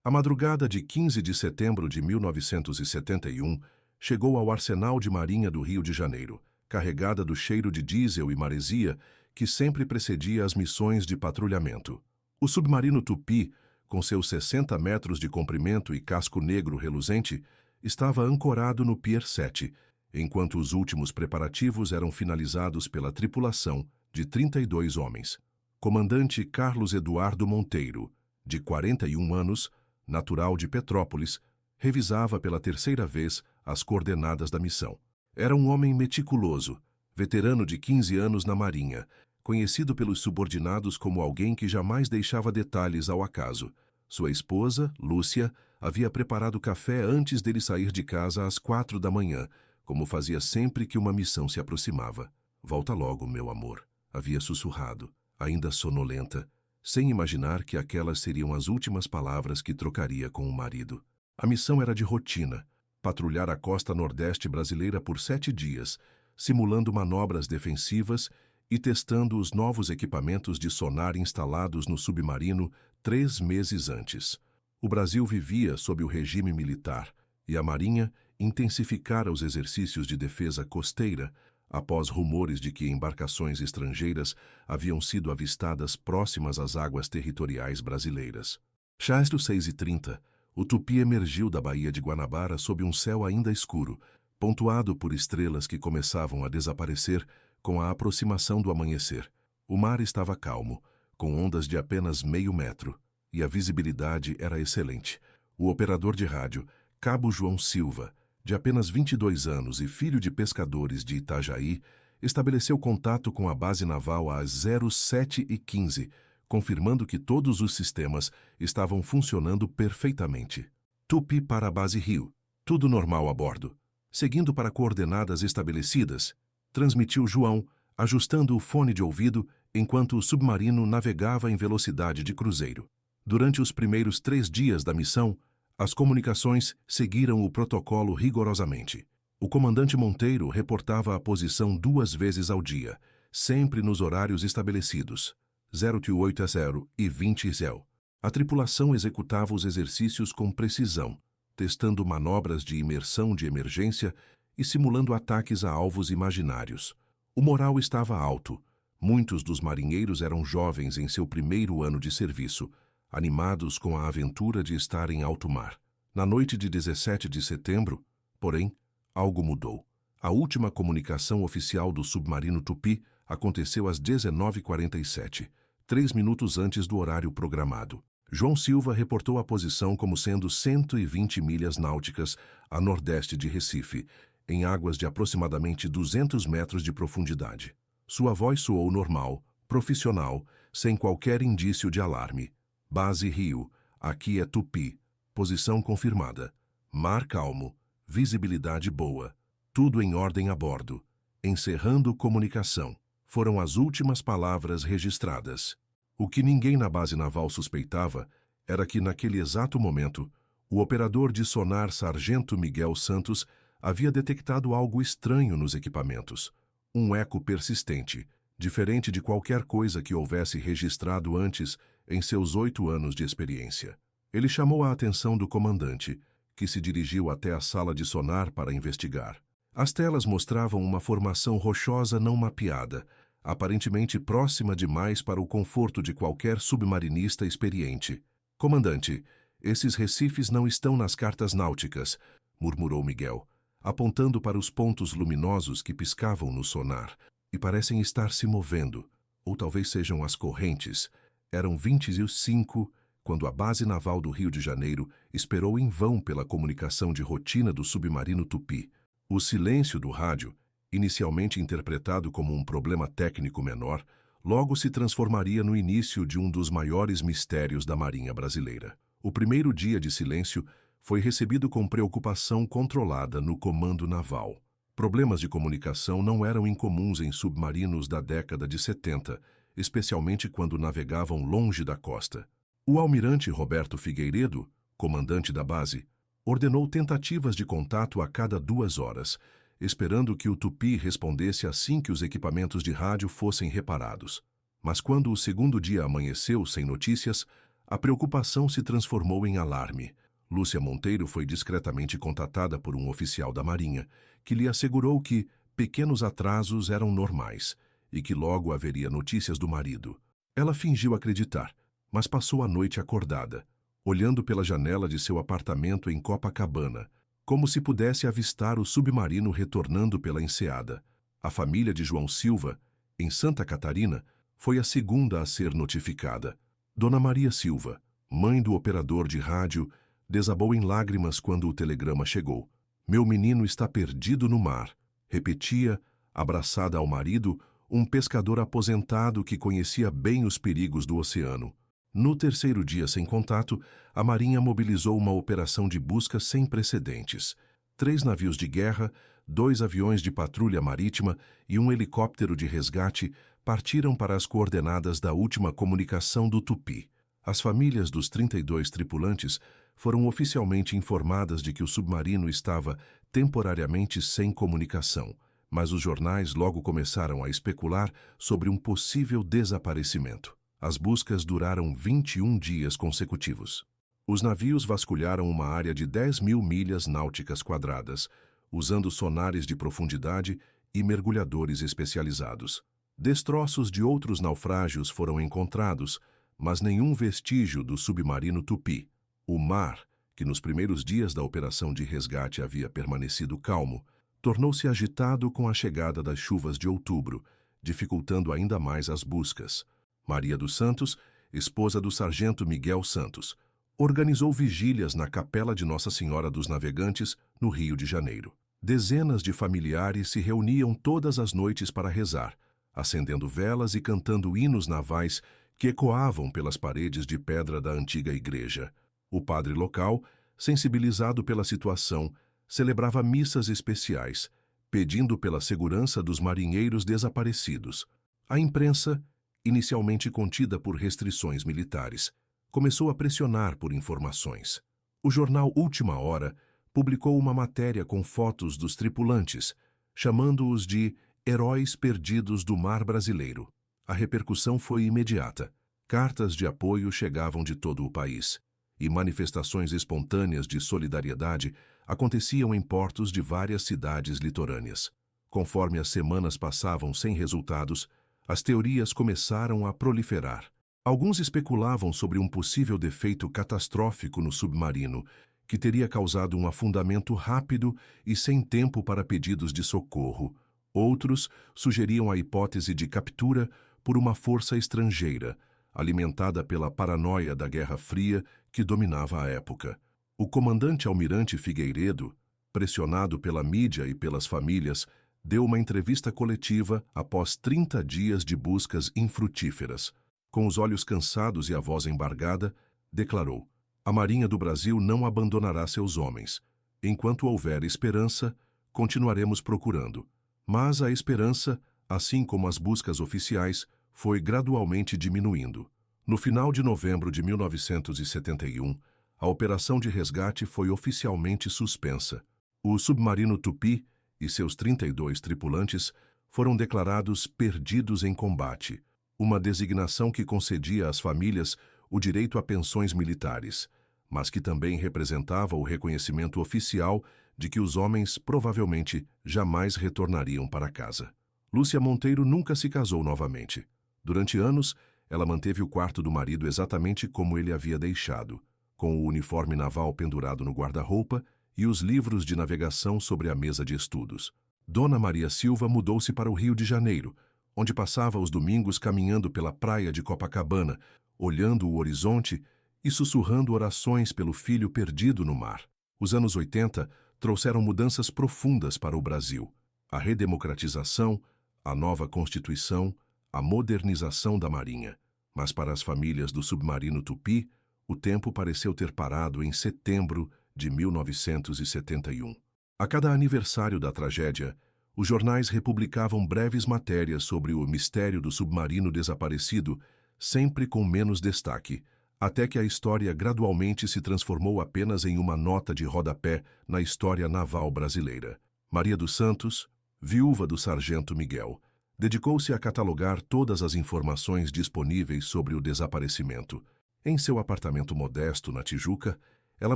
A madrugada de 15 de setembro de 1971 chegou ao Arsenal de Marinha do Rio de Janeiro, carregada do cheiro de diesel e maresia que sempre precedia as missões de patrulhamento. O submarino Tupi, com seus 60 metros de comprimento e casco negro reluzente, estava ancorado no Pier 7, enquanto os últimos preparativos eram finalizados pela tripulação de 32 homens. Comandante Carlos Eduardo Monteiro, de 41 anos, natural de Petrópolis, revisava pela terceira vez as coordenadas da missão. Era um homem meticuloso, veterano de 15 anos na Marinha, conhecido pelos subordinados como alguém que jamais deixava detalhes ao acaso. Sua esposa, Lúcia, havia preparado café antes dele sair de casa às 4 da manhã, como fazia sempre que uma missão se aproximava. "Volta logo, meu amor", havia sussurrado, ainda sonolenta, sem imaginar que aquelas seriam as últimas palavras que trocaria com o marido. A missão era de rotina, patrulhar a costa nordeste brasileira por 7 dias, simulando manobras defensivas e testando os novos equipamentos de sonar instalados no submarino 3 meses antes. O Brasil vivia sob o regime militar e a Marinha intensificara os exercícios de defesa costeira após rumores de que embarcações estrangeiras haviam sido avistadas próximas às águas territoriais brasileiras. Já às 6h30, o Tupi emergiu da Baía de Guanabara sob um céu ainda escuro, pontuado por estrelas que começavam a desaparecer com a aproximação do amanhecer. O mar estava calmo, com ondas de apenas meio metro, e a visibilidade era excelente. O operador de rádio, Cabo João Silva, de apenas 22 anos e filho de pescadores de Itajaí, estabeleceu contato com a base naval às 07h15, confirmando que todos os sistemas estavam funcionando perfeitamente. Tupi para a base Rio. Tudo normal a bordo. Seguindo para coordenadas estabelecidas, transmitiu João, ajustando o fone de ouvido enquanto o submarino navegava em velocidade de cruzeiro. Durante os primeiros 3 dias da missão, as comunicações seguiram o protocolo rigorosamente. O comandante Monteiro reportava a posição 2 vezes ao dia, sempre nos horários estabelecidos, 08h e 20h. A tripulação executava os exercícios com precisão, testando manobras de imersão de emergência e simulando ataques a alvos imaginários. O moral estava alto. Muitos dos marinheiros eram jovens em seu primeiro ano de serviço, animados com a aventura de estar em alto mar. Na noite de 17 de setembro, porém, algo mudou. A última comunicação oficial do submarino Tupi aconteceu às 19h47, 3 minutos antes do horário programado. João Silva reportou a posição como sendo 120 milhas náuticas a nordeste de Recife, em águas de aproximadamente 200 metros de profundidade. Sua voz soou normal, profissional, sem qualquer indício de alarme. Base Rio, aqui é Tupi. Posição confirmada. Mar calmo, visibilidade boa. Tudo em ordem a bordo. Encerrando comunicação. Foram as últimas palavras registradas. O que ninguém na base naval suspeitava era que, naquele exato momento, o operador de sonar Sargento Miguel Santos havia detectado algo estranho nos equipamentos. Um eco persistente, diferente de qualquer coisa que houvesse registrado antes em seus 8 anos de experiência. Ele chamou a atenção do comandante, que se dirigiu até a sala de sonar para investigar. As telas mostravam uma formação rochosa não mapeada, aparentemente próxima demais para o conforto de qualquer submarinista experiente. "Comandante, esses recifes não estão nas cartas náuticas", murmurou Miguel, apontando para os pontos luminosos que piscavam no sonar, "e parecem estar se movendo, ou talvez sejam as correntes." Eram 20h05 quando a base naval do Rio de Janeiro esperou em vão pela comunicação de rotina do submarino Tupi. O silêncio do rádio, inicialmente interpretado como um problema técnico menor, logo se transformaria no início de um dos maiores mistérios da Marinha brasileira. O primeiro dia de silêncio foi recebido com preocupação controlada no comando naval. Problemas de comunicação não eram incomuns em submarinos da década de 70, especialmente quando navegavam longe da costa. O almirante Roberto Figueiredo, comandante da base, ordenou tentativas de contato a cada 2 horas, esperando que o Tupi respondesse assim que os equipamentos de rádio fossem reparados. Mas quando o segundo dia amanheceu sem notícias, A preocupação se transformou em alarme. Lúcia Monteiro foi discretamente contatada por um oficial da Marinha, que lhe assegurou que pequenos atrasos eram normais e que logo haveria notícias do marido. Ela fingiu acreditar, mas passou a noite acordada, olhando pela janela de seu apartamento em Copacabana, como se pudesse avistar o submarino retornando pela enseada. A família de João Silva, em Santa Catarina, foi a segunda a ser notificada. Dona Maria Silva, mãe do operador de rádio, desabou em lágrimas quando o telegrama chegou. "Meu menino está perdido no mar", repetia, abraçada ao marido, um pescador aposentado que conhecia bem os perigos do oceano. No terceiro dia sem contato, a Marinha mobilizou uma operação de busca sem precedentes. 3 navios de guerra, 2 aviões de patrulha marítima e um helicóptero de resgate partiram para as coordenadas da última comunicação do Tupi. As famílias dos 32 tripulantes foram oficialmente informadas de que o submarino estava temporariamente sem comunicação, mas os jornais logo começaram a especular sobre um possível desaparecimento. As buscas duraram 21 dias consecutivos. Os navios vasculharam uma área de 10.000 milhas náuticas quadradas, usando sonares de profundidade e mergulhadores especializados. Destroços de outros naufrágios foram encontrados, mas nenhum vestígio do submarino Tupi. O mar, que nos primeiros dias da operação de resgate havia permanecido calmo, tornou-se agitado com a chegada das chuvas de outubro, dificultando ainda mais as buscas. Maria dos Santos, esposa do sargento Miguel Santos, organizou vigílias na Capela de Nossa Senhora dos Navegantes, no Rio de Janeiro. Dezenas de familiares se reuniam todas as noites para rezar, acendendo velas e cantando hinos navais que ecoavam pelas paredes de pedra da antiga igreja. O padre local, sensibilizado pela situação, celebrava missas especiais, pedindo pela segurança dos marinheiros desaparecidos. A imprensa, inicialmente contida por restrições militares, começou a pressionar por informações. O jornal Última Hora publicou uma matéria com fotos dos tripulantes, chamando-os de heróis perdidos do mar brasileiro. A repercussão foi imediata. Cartas de apoio chegavam de todo o país, e manifestações espontâneas de solidariedade aconteciam em portos de várias cidades litorâneas. Conforme as semanas passavam sem resultados, as teorias começaram a proliferar. Alguns especulavam sobre um possível defeito catastrófico no submarino, que teria causado um afundamento rápido e sem tempo para pedidos de socorro. Outros sugeriam a hipótese de captura por uma força estrangeira, alimentada pela paranoia da Guerra Fria que dominava a época. O comandante-almirante Figueiredo, pressionado pela mídia e pelas famílias, deu uma entrevista coletiva após 30 dias de buscas infrutíferas. Com os olhos cansados e a voz embargada, declarou: "A Marinha do Brasil não abandonará seus homens. Enquanto houver esperança, continuaremos procurando." Mas a esperança, assim como as buscas oficiais, foi gradualmente diminuindo. No final de novembro de 1971, a operação de resgate foi oficialmente suspensa. O submarino Tupi e seus 32 tripulantes foram declarados perdidos em combate, uma designação que concedia às famílias o direito a pensões militares, mas que também representava o reconhecimento oficial de que os homens provavelmente jamais retornariam para casa. Lúcia Monteiro nunca se casou novamente. Durante anos, ela manteve o quarto do marido exatamente como ele havia deixado, com o uniforme naval pendurado no guarda-roupa e os livros de navegação sobre a mesa de estudos. Dona Maria Silva mudou-se para o Rio de Janeiro, onde passava os domingos caminhando pela praia de Copacabana, olhando o horizonte e sussurrando orações pelo filho perdido no mar. Os anos 80 trouxeram mudanças profundas para o Brasil. A redemocratização, a nova Constituição, a modernização da Marinha. Mas para as famílias do submarino Tupi, o tempo pareceu ter parado em setembro de 1971. A cada aniversário da tragédia, os jornais republicavam breves matérias sobre o mistério do submarino desaparecido, sempre com menos destaque, até que a história gradualmente se transformou apenas em uma nota de rodapé na história naval brasileira. Maria dos Santos, viúva do sargento Miguel, dedicou-se a catalogar todas as informações disponíveis sobre o desaparecimento. Em seu apartamento modesto na Tijuca, ela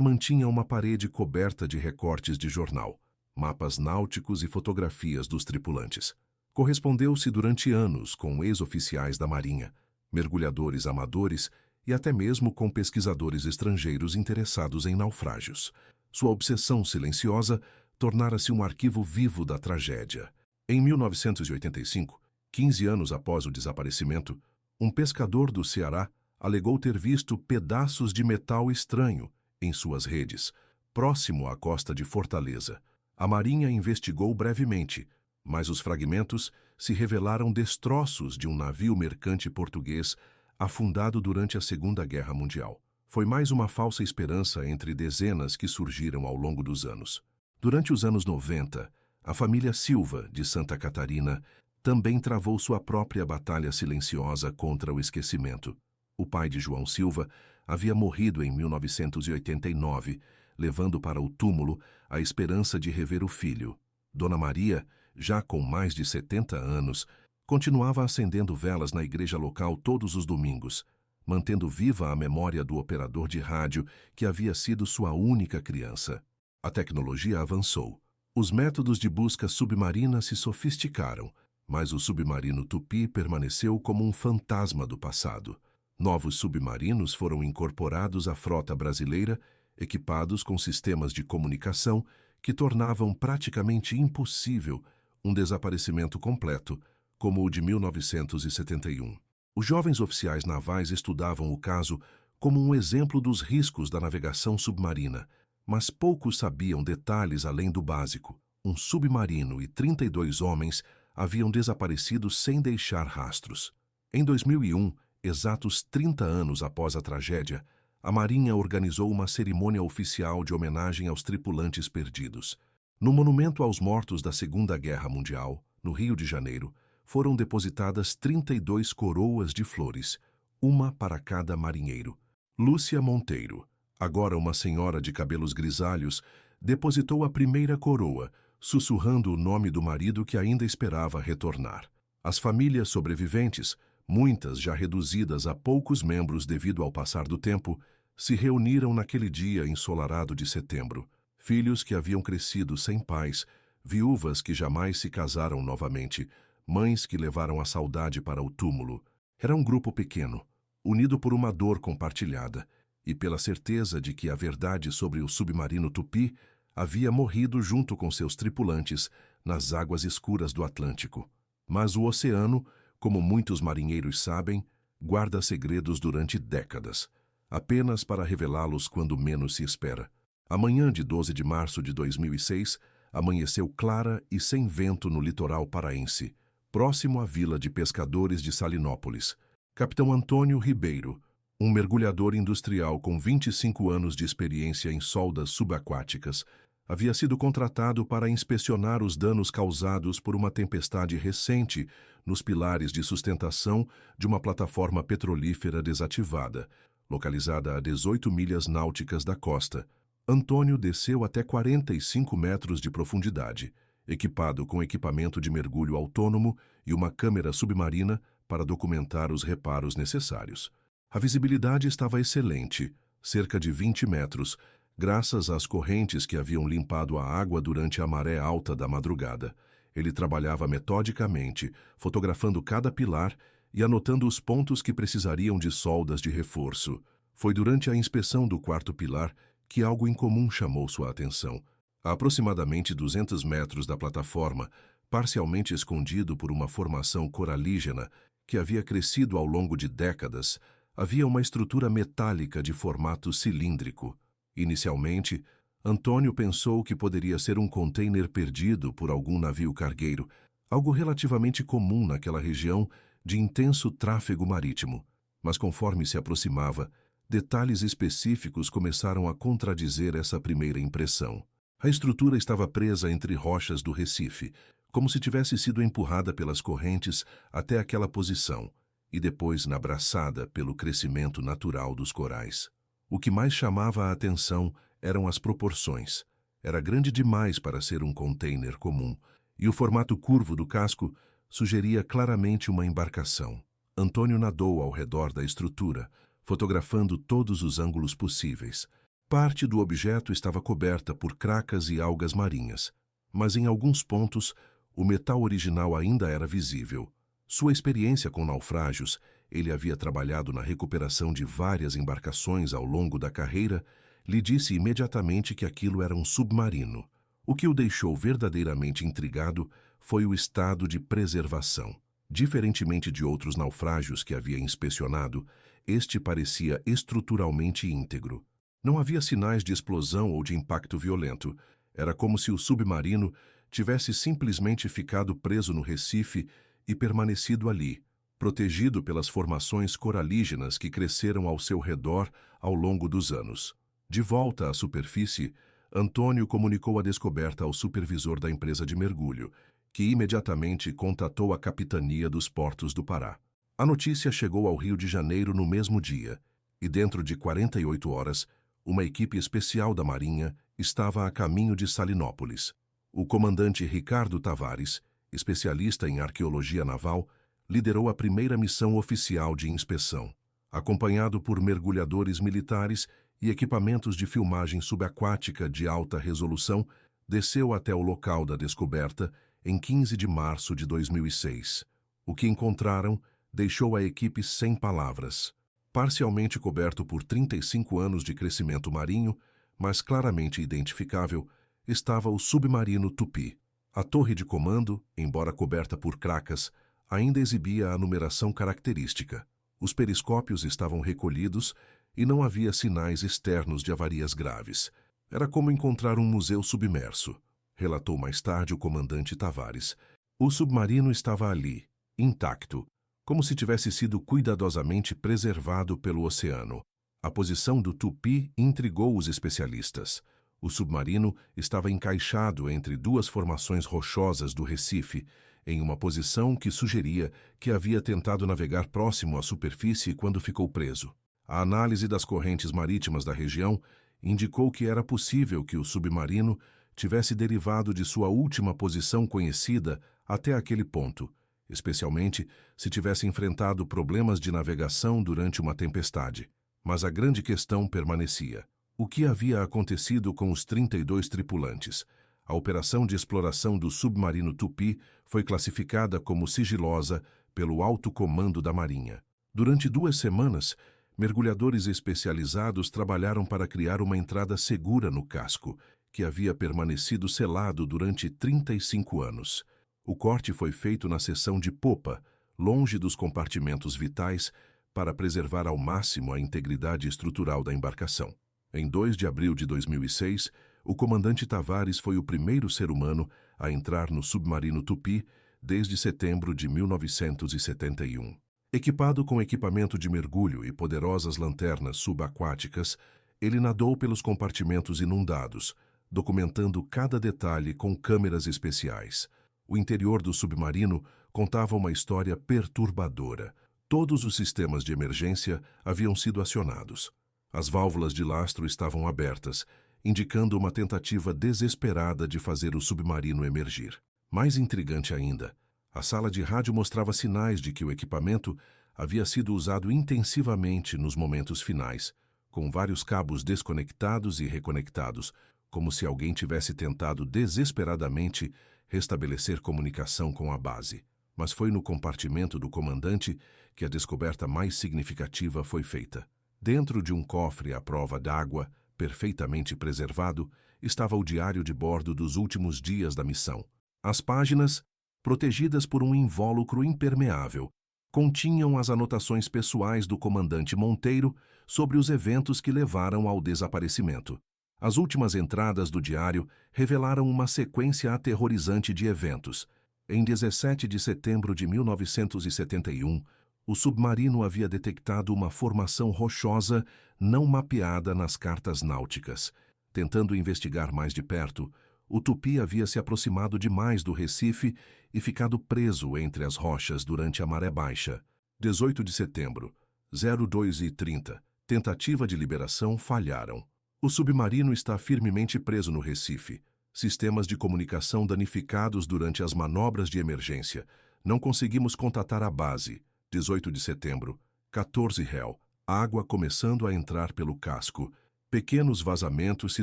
mantinha uma parede coberta de recortes de jornal, mapas náuticos e fotografias dos tripulantes. Correspondeu-se durante anos com ex-oficiais da Marinha, mergulhadores amadores e até mesmo com pesquisadores estrangeiros interessados em naufrágios. Sua obsessão silenciosa tornara-se um arquivo vivo da tragédia. Em 1985, 15 anos após o desaparecimento, um pescador do Ceará alegou ter visto pedaços de metal estranho em suas redes, próximo à costa de Fortaleza. A Marinha investigou brevemente, mas os fragmentos se revelaram destroços de um navio mercante português afundado durante a Segunda Guerra Mundial. Foi mais uma falsa esperança entre dezenas que surgiram ao longo dos anos. Durante os anos 90, a família Silva, de Santa Catarina, também travou sua própria batalha silenciosa contra o esquecimento. O pai de João Silva havia morrido em 1989, levando para o túmulo a esperança de rever o filho. Dona Maria, já com mais de 70 anos, continuava acendendo velas na igreja local todos os domingos, mantendo viva a memória do operador de rádio que havia sido sua única criança. A tecnologia avançou. Os métodos de busca submarina se sofisticaram, mas o submarino Tupi permaneceu como um fantasma do passado. Novos submarinos foram incorporados à frota brasileira, equipados com sistemas de comunicação que tornavam praticamente impossível um desaparecimento completo, como o de 1971. Os jovens oficiais navais estudavam o caso como um exemplo dos riscos da navegação submarina, mas poucos sabiam detalhes além do básico. Um submarino e 32 homens haviam desaparecido sem deixar rastros. Em 2001, exatos 30 anos após a tragédia, a Marinha organizou uma cerimônia oficial de homenagem aos tripulantes perdidos. No Monumento aos Mortos da Segunda Guerra Mundial, no Rio de Janeiro, foram depositadas 32 coroas de flores, uma para cada marinheiro. Lúcia Monteiro, agora uma senhora de cabelos grisalhos, depositou a primeira coroa, sussurrando o nome do marido que ainda esperava retornar. As famílias sobreviventes, muitas já reduzidas a poucos membros devido ao passar do tempo, se reuniram naquele dia ensolarado de setembro. Filhos que haviam crescido sem pais, viúvas que jamais se casaram novamente, mães que levaram a saudade para o túmulo. Era um grupo pequeno, unido por uma dor compartilhada e pela certeza de que a verdade sobre o submarino Tupi havia morrido junto com seus tripulantes nas águas escuras do Atlântico. Mas o oceano, como muitos marinheiros sabem, guarda segredos durante décadas, apenas para revelá-los quando menos se espera. A manhã de 12 de março de 2006 amanheceu clara e sem vento no litoral paraense, próximo à vila de pescadores de Salinópolis. Capitão Antônio Ribeiro, um mergulhador industrial com 25 anos de experiência em soldas subaquáticas, havia sido contratado para inspecionar os danos causados por uma tempestade recente nos pilares de sustentação de uma plataforma petrolífera desativada, localizada a 18 milhas náuticas da costa. Antônio desceu até 45 metros de profundidade, equipado com equipamento de mergulho autônomo e uma câmera submarina para documentar os reparos necessários. A visibilidade estava excelente, cerca de 20 metros, graças às correntes que haviam limpado a água durante a maré alta da madrugada. Ele trabalhava metodicamente, fotografando cada pilar e anotando os pontos que precisariam de soldas de reforço. Foi durante a inspeção do quarto pilar que algo incomum chamou sua atenção. A aproximadamente 200 metros da plataforma, parcialmente escondido por uma formação coralígena que havia crescido ao longo de décadas, havia uma estrutura metálica de formato cilíndrico. Inicialmente, Antônio pensou que poderia ser um container perdido por algum navio cargueiro, algo relativamente comum naquela região de intenso tráfego marítimo. Mas conforme se aproximava, detalhes específicos começaram a contradizer essa primeira impressão. A estrutura estava presa entre rochas do Recife, como se tivesse sido empurrada pelas correntes até aquela posição, e depois nabraçada pelo crescimento natural dos corais. O que mais chamava a atenção eram as proporções. Era grande demais para ser um container comum, e o formato curvo do casco sugeria claramente uma embarcação. Antônio nadou ao redor da estrutura, fotografando todos os ângulos possíveis. Parte do objeto estava coberta por cracas e algas marinhas, mas em alguns pontos o metal original ainda era visível. Sua experiência com naufrágios, ele havia trabalhado na recuperação de várias embarcações ao longo da carreira, lhe disse imediatamente que aquilo era um submarino. O que o deixou verdadeiramente intrigado foi o estado de preservação. Diferentemente de outros naufrágios que havia inspecionado, este parecia estruturalmente íntegro. Não havia sinais de explosão ou de impacto violento. Era como se o submarino tivesse simplesmente ficado preso no Recife e permanecido ali, protegido pelas formações coralígenas que cresceram ao seu redor ao longo dos anos. De volta à superfície, Antônio comunicou a descoberta ao supervisor da empresa de mergulho, que imediatamente contatou a Capitania dos Portos do Pará. A notícia chegou ao Rio de Janeiro no mesmo dia, e dentro de 48 horas, uma equipe especial da Marinha estava a caminho de Salinópolis. O comandante Ricardo Tavares, especialista em arqueologia naval, liderou a primeira missão oficial de inspeção. Acompanhado por mergulhadores militares e equipamentos de filmagem subaquática de alta resolução, desceu até o local da descoberta em 15 de março de 2006. O que encontraram deixou a equipe sem palavras. Parcialmente coberto por 35 anos de crescimento marinho, mas claramente identificável, estava o submarino Tupi. A torre de comando, embora coberta por cracas, ainda exibia a numeração característica. Os periscópios estavam recolhidos e não havia sinais externos de avarias graves. Era como encontrar um museu submerso, relatou mais tarde o comandante Tavares. O submarino estava ali, intacto, como se tivesse sido cuidadosamente preservado pelo oceano. A posição do Tupi intrigou os especialistas. O submarino estava encaixado entre duas formações rochosas do Recife, em uma posição que sugeria que havia tentado navegar próximo à superfície quando ficou preso. A análise das correntes marítimas da região indicou que era possível que o submarino tivesse derivado de sua última posição conhecida até aquele ponto, especialmente se tivesse enfrentado problemas de navegação durante uma tempestade. Mas a grande questão permanecia. O que havia acontecido com os 32 tripulantes? A operação de exploração do submarino Tupi foi classificada como sigilosa pelo Alto Comando da Marinha. Durante 2 semanas, mergulhadores especializados trabalharam para criar uma entrada segura no casco, que havia permanecido selado durante 35 anos. O corte foi feito na seção de popa, longe dos compartimentos vitais, para preservar ao máximo a integridade estrutural da embarcação. Em 2 de abril de 2006, o comandante Tavares foi o primeiro ser humano a entrar no submarino Tupi desde setembro de 1971. Equipado com equipamento de mergulho e poderosas lanternas subaquáticas, ele nadou pelos compartimentos inundados, documentando cada detalhe com câmeras especiais. O interior do submarino contava uma história perturbadora. Todos os sistemas de emergência haviam sido acionados. As válvulas de lastro estavam abertas, indicando uma tentativa desesperada de fazer o submarino emergir. Mais intrigante ainda, a sala de rádio mostrava sinais de que o equipamento havia sido usado intensivamente nos momentos finais, com vários cabos desconectados e reconectados, como se alguém tivesse tentado desesperadamente restabelecer comunicação com a base. Mas foi no compartimento do comandante que a descoberta mais significativa foi feita. Dentro de um cofre à prova d'água, perfeitamente preservado, estava o diário de bordo dos últimos dias da missão. As páginas, protegidas por um invólucro impermeável, continham as anotações pessoais do comandante Monteiro sobre os eventos que levaram ao desaparecimento. As últimas entradas do diário revelaram uma sequência aterrorizante de eventos. Em 17 de setembro de 1971, o submarino havia detectado uma formação rochosa não mapeada nas cartas náuticas. Tentando investigar mais de perto, o Tupi havia se aproximado demais do Recife e ficado preso entre as rochas durante a maré baixa. 18 de setembro, 02h30. Tentativa de liberação falharam. O submarino está firmemente preso no Recife. Sistemas de comunicação danificados durante as manobras de emergência. Não conseguimos contatar a base. 18 de setembro, 14 réu. Água começando a entrar pelo casco, pequenos vazamentos se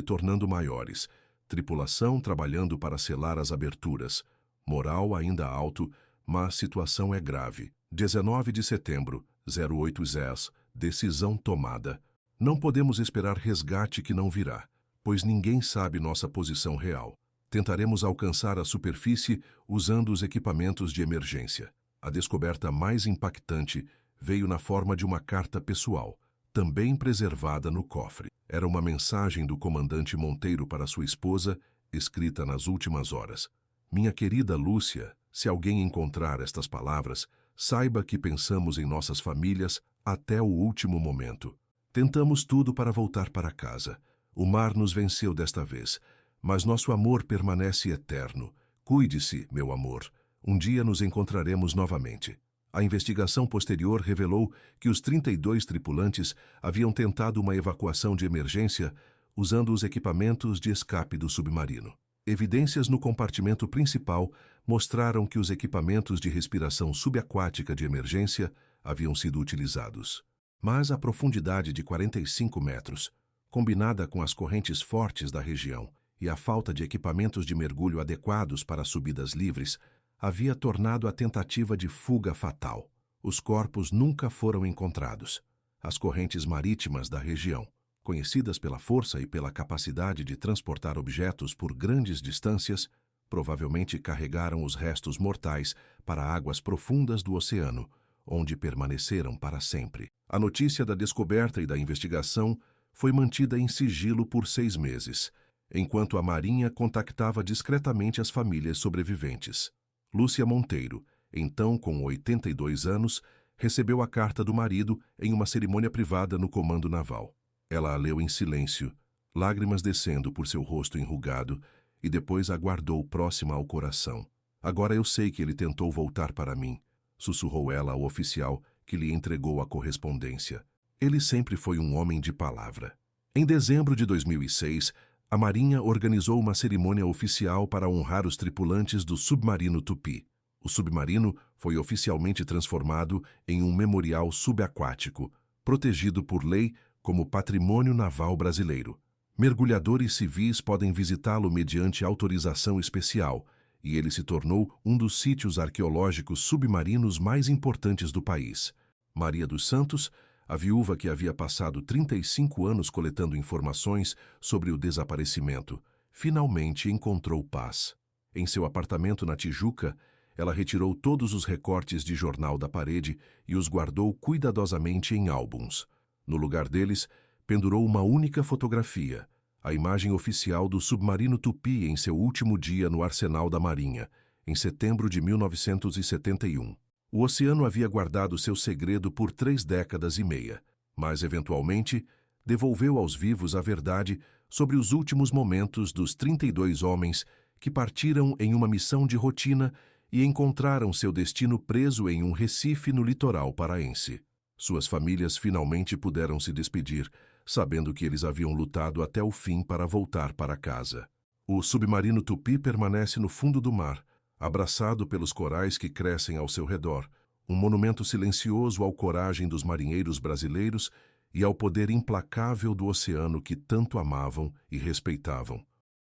tornando maiores, tripulação trabalhando para selar as aberturas, moral ainda alto, mas situação é grave. 19 de setembro, 08 ZES, decisão tomada. Não podemos esperar resgate que não virá, pois ninguém sabe nossa posição real. Tentaremos alcançar a superfície usando os equipamentos de emergência. A descoberta mais impactante veio na forma de uma carta pessoal, também preservada no cofre. Era uma mensagem do comandante Monteiro para sua esposa, escrita nas últimas horas. Minha querida Lúcia, se alguém encontrar estas palavras, saiba que pensamos em nossas famílias até o último momento. Tentamos tudo para voltar para casa. O mar nos venceu desta vez, mas nosso amor permanece eterno. Cuide-se, meu amor. Um dia nos encontraremos novamente. A investigação posterior revelou que os 32 tripulantes haviam tentado uma evacuação de emergência usando os equipamentos de escape do submarino. Evidências no compartimento principal mostraram que os equipamentos de respiração subaquática de emergência haviam sido utilizados. Mas a profundidade de 45 metros, combinada com as correntes fortes da região e a falta de equipamentos de mergulho adequados para subidas livres, havia tornado a tentativa de fuga fatal. Os corpos nunca foram encontrados. As correntes marítimas da região, conhecidas pela força e pela capacidade de transportar objetos por grandes distâncias, provavelmente carregaram os restos mortais para águas profundas do oceano, onde permaneceram para sempre. A notícia da descoberta e da investigação foi mantida em sigilo por 6 meses, enquanto a Marinha contactava discretamente as famílias sobreviventes. Lúcia Monteiro, então com 82 anos, recebeu a carta do marido em uma cerimônia privada no comando naval. Ela a leu em silêncio, lágrimas descendo por seu rosto enrugado, e depois a guardou próxima ao coração. Agora eu sei que ele tentou voltar para mim, sussurrou ela ao oficial que lhe entregou a correspondência. Ele sempre foi um homem de palavra. Em dezembro de 2006, a Marinha organizou uma cerimônia oficial para honrar os tripulantes do submarino Tupi. O submarino foi oficialmente transformado em um memorial subaquático, protegido por lei como patrimônio naval brasileiro. Mergulhadores civis podem visitá-lo mediante autorização especial, e ele se tornou um dos sítios arqueológicos submarinos mais importantes do país. Maria dos Santos, a viúva que havia passado 35 anos coletando informações sobre o desaparecimento, finalmente encontrou paz. Em seu apartamento na Tijuca, ela retirou todos os recortes de jornal da parede e os guardou cuidadosamente em álbuns. No lugar deles, pendurou uma única fotografia, a imagem oficial do submarino Tupi em seu último dia no arsenal da Marinha, em setembro de 1971. O oceano havia guardado seu segredo por 3 décadas e meia, mas, eventualmente, devolveu aos vivos a verdade sobre os últimos momentos dos 32 homens que partiram em uma missão de rotina e encontraram seu destino preso em um recife no litoral paraense. Suas famílias finalmente puderam se despedir, sabendo que eles haviam lutado até o fim para voltar para casa. O submarino Tupi permanece no fundo do mar, abraçado pelos corais que crescem ao seu redor, um monumento silencioso à coragem dos marinheiros brasileiros e ao poder implacável do oceano que tanto amavam e respeitavam.